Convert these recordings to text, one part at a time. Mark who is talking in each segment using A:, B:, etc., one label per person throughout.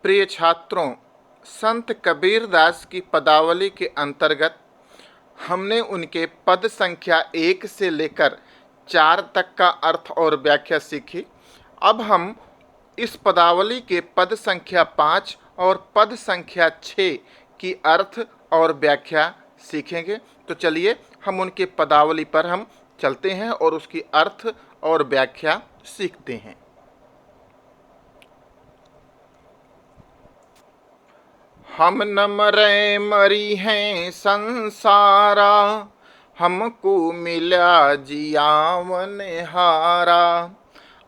A: प्रिय छात्रों, संत कबीरदास की पदावली के अंतर्गत हमने उनके पद संख्या 1 से लेकर 4 तक का अर्थ और व्याख्या सीखी। अब हम इस पदावली के पद संख्या 5 और पद संख्या 6 की अर्थ और व्याख्या सीखेंगे। तो चलिए हम उनके पदावली पर हम चलते हैं और उसकी अर्थ और व्याख्या सीखते हैं। हम न मरे मरी हैं संसारा, हमको मिला जियावन हारा।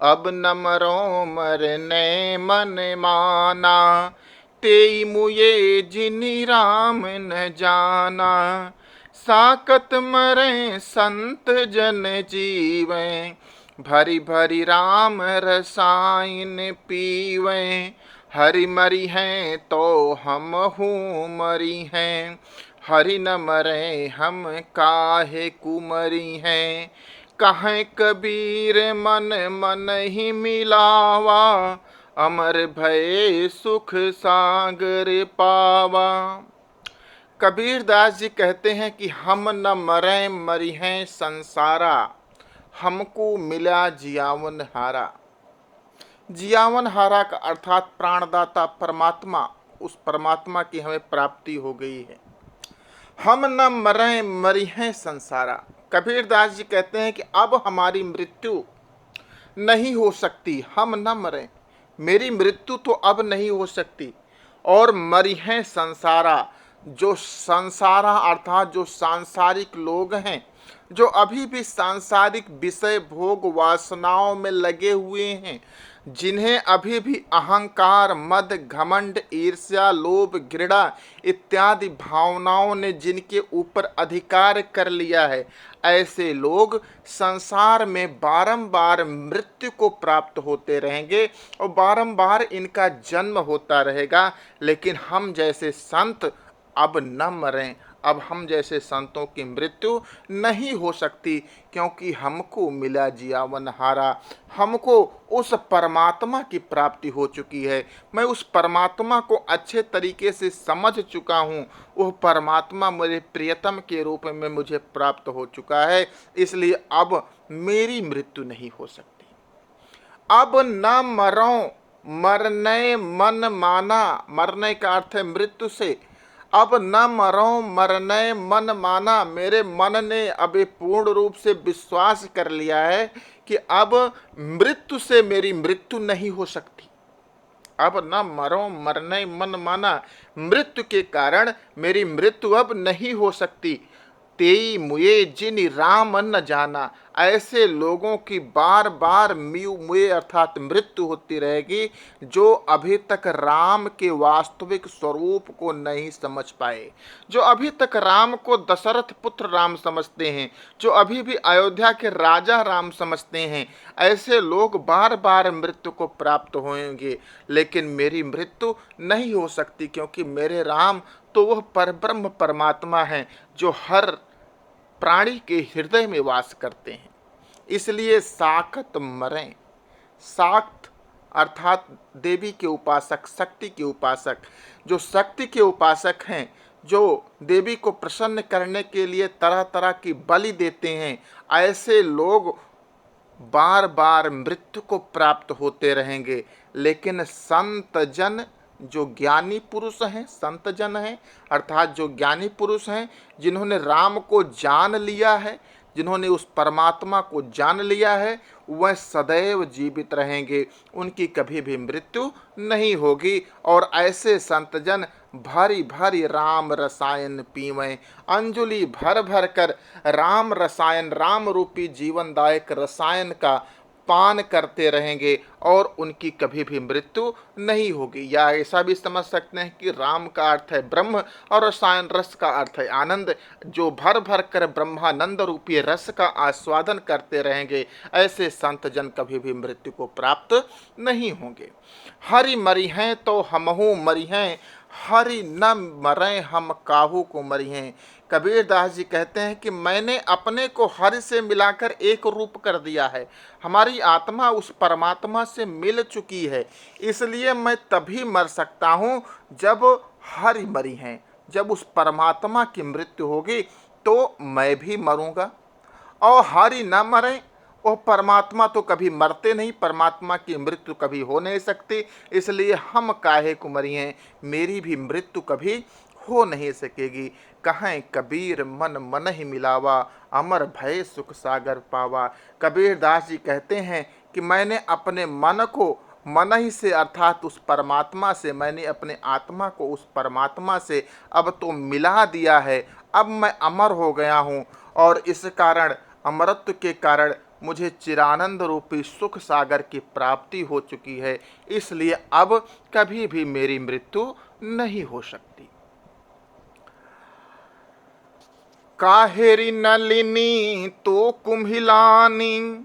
A: अब न मरो मरने मन माना, तेई मुये जिनि राम न जाना। साकत मरे संत जन जीवें, भरी भरी राम रसायन पीवें। हरि मरी हैं तो हम हूँ मरी हैं, हरि न मरे हम काहे कुमरी हैं। कहें कबीर मन मन ही मिलावा, अमर भये सुख सागर पावा। कबीरदास जी कहते हैं कि हम न मरे मरी हैं संसारा, हमको मिला जियावन हारा। जियावन हारा का अर्थात प्राणदाता परमात्मा, उस परमात्मा की हमें प्राप्ति हो गई है। हम न मरे मरी हैं संसारा। कबीरदास जी कहते हैं कि अब हमारी मृत्यु नहीं हो सकती। हम न मरे, मेरी मृत्यु तो अब नहीं हो सकती। और मरी हैं संसारा, जो संसारा अर्थात जो सांसारिक लोग हैं, जो अभी भी सांसारिक विषय भोग वासनाओं में लगे हुए हैं, जिन्हें अभी भी अहंकार, मद, घमंड, ईर्ष्या, लोभ, घृणा इत्यादि भावनाओं ने जिनके ऊपर अधिकार कर लिया है, ऐसे लोग संसार में बारंबार मृत्यु को प्राप्त होते रहेंगे और बारंबार इनका जन्म होता रहेगा। लेकिन हम जैसे संत अब न मरें, अब हम जैसे संतों की मृत्यु नहीं हो सकती, क्योंकि हमको मिला जियावन हारा। हमको उस परमात्मा की प्राप्ति हो चुकी है। मैं उस परमात्मा को अच्छे तरीके से समझ चुका हूँ। वह परमात्मा मेरे प्रियतम के रूप में मुझे प्राप्त हो चुका है, इसलिए अब मेरी मृत्यु नहीं हो सकती। अब न मरो मरने मन माना, मरने का अर्थ है मृत्यु से। अब न मरो मरने मन माना, मेरे मन ने अभी पूर्ण रूप से विश्वास कर लिया है कि अब मृत्यु से मेरी मृत्यु नहीं हो सकती। अब न मरो मरने मन माना, मृत्यु के कारण मेरी मृत्यु अब नहीं हो सकती। तेई मुए जिन राम न जाना, ऐसे लोगों की बार बार मुए अर्थात मृत्यु होती रहेगी जो अभी तक राम के वास्तविक स्वरूप को नहीं समझ पाए, जो अभी तक राम को दशरथ पुत्र राम समझते हैं, जो अभी भी अयोध्या के राजा राम समझते हैं। ऐसे लोग बार बार मृत्यु को प्राप्त होंगे, लेकिन मेरी मृत्यु नहीं हो सकती, क्योंकि मेरे राम तो वह परब्रह्म परमात्मा हैं जो हर प्राणी के हृदय में वास करते हैं। इसलिए साकत मरें, साक्त अर्थात देवी के उपासक, शक्ति के उपासक, जो शक्ति के उपासक हैं, जो देवी को प्रसन्न करने के लिए तरह तरह की बलि देते हैं, ऐसे लोग बार बार मृत्यु को प्राप्त होते रहेंगे। लेकिन संत जन, जो ज्ञानी पुरुष हैं, संत जन हैं अर्थात जो ज्ञानी पुरुष हैं, जिन्होंने राम को जान लिया है, जिन्होंने उस परमात्मा को जान लिया है, वह सदैव जीवित रहेंगे, उनकी कभी भी मृत्यु नहीं होगी। और ऐसे संतजन भारी भारी राम रसायन पीवें, अंजुलि भर भर कर राम रसायन, राम रूपी जीवनदायक रसायन का पान करते रहेंगे और उनकी कभी भी मृत्यु नहीं होगी। या ऐसा भी समझ सकते हैं कि राम का अर्थ है ब्रह्म और रसायन रस का अर्थ है आनंद, जो भर भर कर ब्रह्मानंद रूपी रस का आस्वादन करते रहेंगे, ऐसे संत जन कभी भी मृत्यु को प्राप्त नहीं होंगे। हरि मरी हैं तो हमहू मरी हैं, हरि न मरें हम काहू को मरी हैं। कबीर दास जी कहते हैं कि मैंने अपने को हरि से मिलाकर एक रूप कर दिया है। हमारी आत्मा उस परमात्मा से मिल चुकी है, इसलिए मैं तभी मर सकता हूँ जब हरि मरी हैं। जब उस परमात्मा की मृत्यु होगी तो मैं भी मरूंगा। और हरि न मरे, वो परमात्मा तो कभी मरते नहीं, परमात्मा की मृत्यु कभी हो नहीं सकती, इसलिए हम काहे को मरी हैं, मेरी भी मृत्यु कभी हो नहीं सकेगी। कहें कबीर मन मन ही मिलावा, अमर भय सुख सागर पावा। कबीर दास जी कहते हैं कि मैंने अपने मन को मन ही से अर्थात उस परमात्मा से, मैंने अपने आत्मा को उस परमात्मा से अब तो मिला दिया है। अब मैं अमर हो गया हूँ और इस कारण, अमरत्व के कारण मुझे चिरानंद रूपी सुख सागर की प्राप्ति हो चुकी है, इसलिए अब कभी भी मेरी मृत्यु नहीं हो सकती। काहेरी नलिनी तो कुम्हिलानी,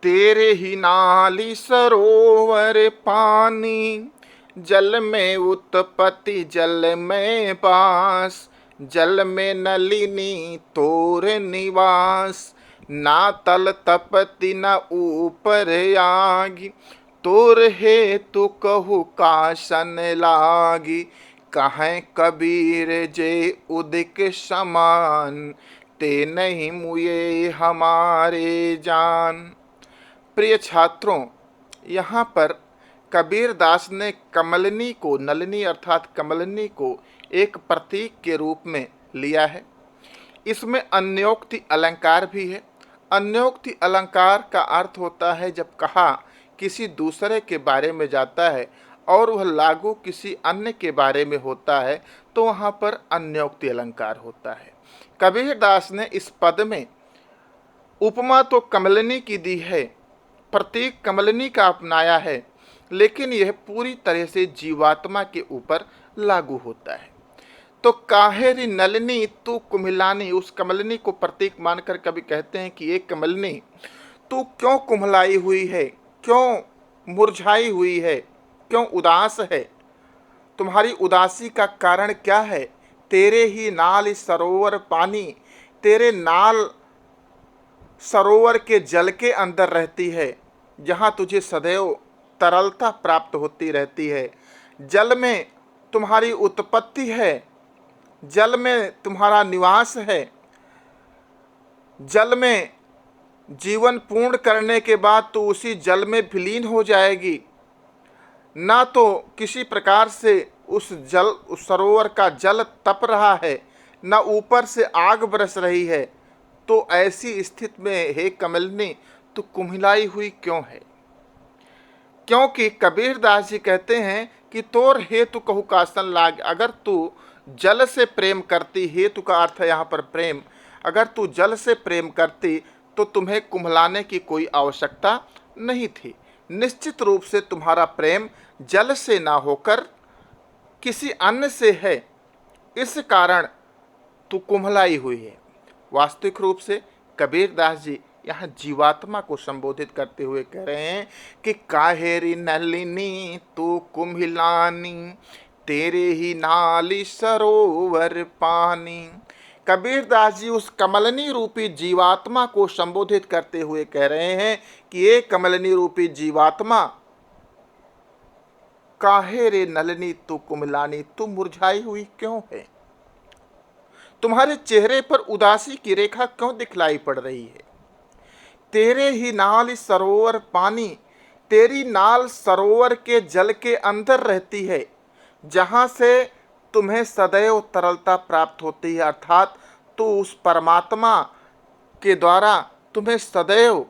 A: तेरे ही नाली सरोवर पानी। जल में उत्पत्ति जल में वास, जल में नलिनी तोर निवास। ना तल तपति न ऊपर आगी, तोर हेतु कहु कासन लागी। कहें कबीर जे उदिक समान, ते नहीं मुए हमारे जान। प्रिय छात्रों, यहाँ पर कबीर दास ने कमलिनी को, नलिनी अर्थात कमलिनी को एक प्रतीक के रूप में लिया है। इसमें अन्योक्ति अलंकार भी है। अन्योक्ति अलंकार का अर्थ होता है जब कहा किसी दूसरे के बारे में जाता है और वह लागू किसी अन्य के बारे में होता है तो वहाँ पर अन्योक्ति अलंकार होता है। कबीर दास ने इस पद में उपमा तो कमलिनी की दी है, प्रतीक कमलिनी का अपनाया है, लेकिन यह पूरी तरह से जीवात्मा के ऊपर लागू होता है। तो काहेरी नलिनी तू कुम्हिलानी, उस कमलिनी को प्रतीक मानकर कभी कहते हैं कि ये कमलिनी तू क्यों कुम्हलाई हुई है, क्यों मुरझाई हुई है, क्यों उदास है, तुम्हारी उदासी का कारण क्या है। तेरे ही नाल सरोवर पानी, तेरे नाल सरोवर के जल के अंदर रहती है, जहाँ तुझे सदैव तरलता प्राप्त होती रहती है। जल में तुम्हारी उत्पत्ति है, जल में तुम्हारा निवास है, जल में जीवन पूर्ण करने के बाद तो उसी जल में विलीन हो जाएगी। ना तो किसी प्रकार से उस सरोवर का जल तप रहा है, ना ऊपर से आग बरस रही है। तो ऐसी स्थिति में हे कमलिनी तू कुम्हिलाई हुई क्यों है। क्योंकि कबीर दास जी कहते हैं कि तोर हेतु कहु कासन लाग, अगर तू जल से प्रेम करती, हेतु का अर्थ है यहाँ पर प्रेम, अगर तू जल से प्रेम करती तो तुम्हें कुम्हलाने की कोई आवश्यकता नहीं थी। निश्चित रूप से तुम्हारा प्रेम जल से ना होकर किसी अन्य से है, इस कारण तू कुम्हलाई हुई है। वास्तविक रूप से कबीर दास जी यहाँ जीवात्मा को संबोधित करते हुए कह रहे हैं कि काहेरी नलिनी तू कुम्हिलानी, तेरे ही नाली सरोवर पानी। कबीर दास जी उस कमलिनी रूपी जीवात्मा को संबोधित करते हुए कह रहे हैं कि ये कमलिनी रूपी जीवात्मा, काहे रे नलिनी तू कुम्हिलानी, तू मुरझाई हुई क्यों है, तुम्हारे चेहरे पर उदासी की रेखा क्यों दिखलाई पड़ रही है। तेरे ही नाल सरोवर पानी, तेरी नाल सरोवर के जल के अंदर रहती है, जहाँ से तुम्हें सदैव तरलता प्राप्त होती है, अर्थात तो उस परमात्मा के द्वारा तुम्हें सदैव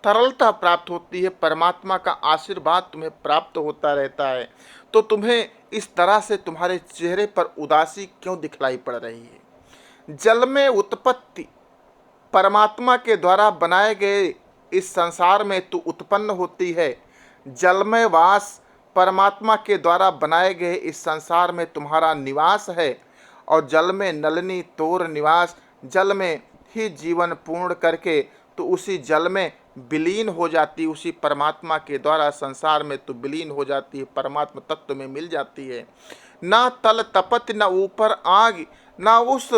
A: तरलता प्राप्त होती है, परमात्मा का आशीर्वाद तुम्हें प्राप्त होता रहता है। तो तुम्हें इस तरह से तुम्हारे चेहरे पर उदासी क्यों दिखलाई पड़ रही है। जल में उत्पत्ति, परमात्मा के द्वारा बनाए गए इस संसार में तू उत्पन्न होती है। जल में वास, परमात्मा के द्वारा बनाए गए इस संसार में तुम्हारा निवास है। और जल में नलिनी तोर निवास, जल में ही जीवन पूर्ण करके तो उसी जल में विलीन हो जाती, उसी परमात्मा के द्वारा संसार में तो विलीन हो जाती है, परमात्मा तत्व में मिल जाती है। ना तल तपत, न ऊपर आग, ना उस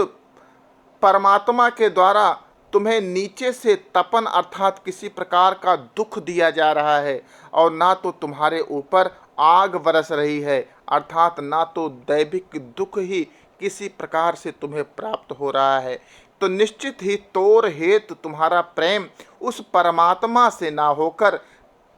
A: परमात्मा के द्वारा तुम्हें नीचे से तपन अर्थात किसी प्रकार का दुख दिया जा रहा है, और ना तो तुम्हारे ऊपर आग बरस रही है, अर्थात ना तो दैविक दुख ही किसी प्रकार से तुम्हें प्राप्त हो रहा है। तो निश्चित ही तोर हेतु तुम्हारा प्रेम उस परमात्मा से ना होकर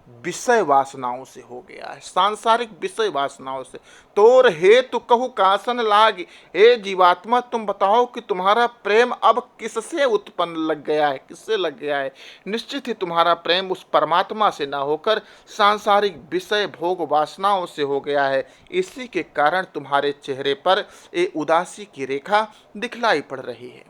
A: विषय वासनाओं से हो गया है, सांसारिक विषय वासनाओं से। तोर हेतु कहु कासन लाग, हे जीवात्मा तुम बताओ कि तुम्हारा प्रेम अब किससे उत्पन्न लग गया है, किससे लग गया है। निश्चित ही तुम्हारा प्रेम उस परमात्मा से ना होकर सांसारिक विषय भोग वासनाओं से हो गया है। इसी के कारण तुम्हारे चेहरे पर ये उदासी की रेखा दिखलाई पड़ रही है।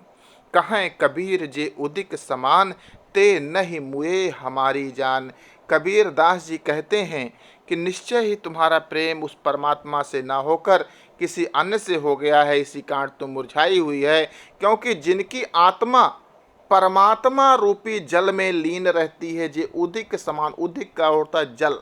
A: कहें कबीर जे उदिक समान, ते नहीं मुए हमारी जान। कबीर दास जी कहते हैं कि निश्चय ही तुम्हारा प्रेम उस परमात्मा से ना होकर किसी अन्य से हो गया है, इसी कारण तुम मुरझाई हुई है। क्योंकि जिनकी आत्मा परमात्मा रूपी जल में लीन रहती है, जे उदिक समान, उदिक का होता है जल,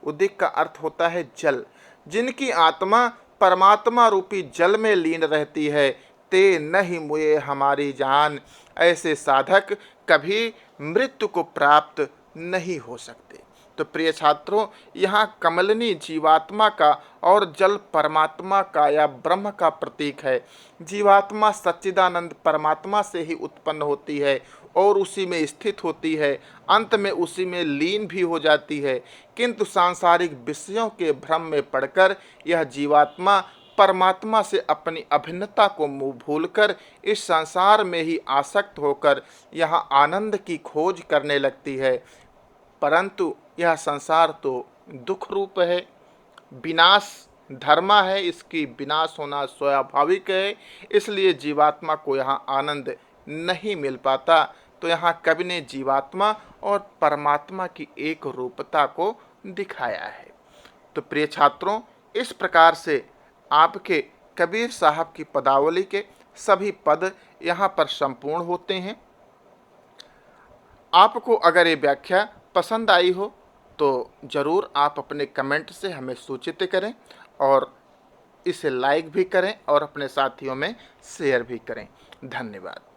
A: उदिक का अर्थ होता है जल। जिनकी आत्मा परमात्मा रूपी जल में लीन रहती है, ते नहीं मुए हमारी जान। ऐसे साधक कभी मृत्यु को प्राप्त नहीं हो सकते। तो प्रिय छात्रों, यहाँ कमलनी जीवात्मा का और जल परमात्मा का या ब्रह्म का प्रतीक है। जीवात्मा सच्चिदानंद परमात्मा से ही उत्पन्न होती है और उसी में स्थित होती है, अंत में उसी में लीन भी हो जाती है। किंतु सांसारिक विषयों के भ्रम में पड़कर यह जीवात्मा परमात्मा से अपनी अभिन्नता को मुँह भूलकर इस संसार में ही आसक्त होकर यहाँ आनंद की खोज करने लगती है। परंतु यह संसार तो दुख रूप है, विनाश धर्मा है, इसकी विनाश होना स्वाभाविक है, इसलिए जीवात्मा को यहाँ आनंद नहीं मिल पाता। तो यहाँ कवि ने जीवात्मा और परमात्मा की एक रूपता को दिखाया है। तो प्रिय छात्रों, इस प्रकार से आपके कबीर साहब की पदावली के सभी पद यहाँ पर संपूर्ण होते हैं। आपको अगर ये व्याख्या पसंद आई हो तो ज़रूर आप अपने कमेंट से हमें सूचित करें और इसे लाइक भी करें और अपने साथियों में शेयर भी करें। धन्यवाद।